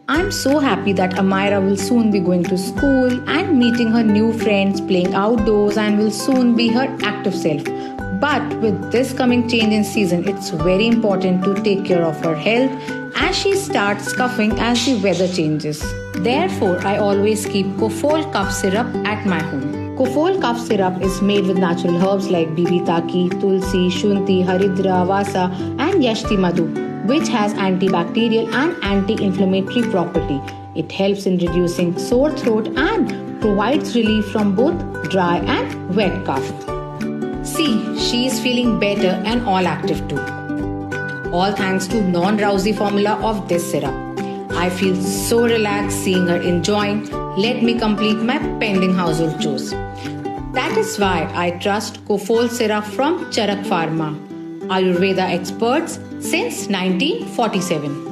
I'm so happy that Amaira will soon be going to school and meeting her new friends, playing outdoors, and will soon be her active self. But with this coming change in season, it's very important to take care of her health as she starts coughing as the weather changes. Therefore, I always keep Kofol cough syrup at my home. Kofol cough syrup is made with natural herbs like Bibhitaki, Tulsi, Shunti, Haridra, and Yashtimadhu, which has antibacterial and anti-inflammatory property. It helps in reducing sore throat and provides relief from both dry and wet cough. See, she is feeling better and all active too. All thanks to non-drowsy formula of this syrup. I feel so relaxed seeing her enjoying. Let me complete my pending household chores. That is why I trust Kofol Syrup from Charak Pharma, Ayurveda experts since 1947.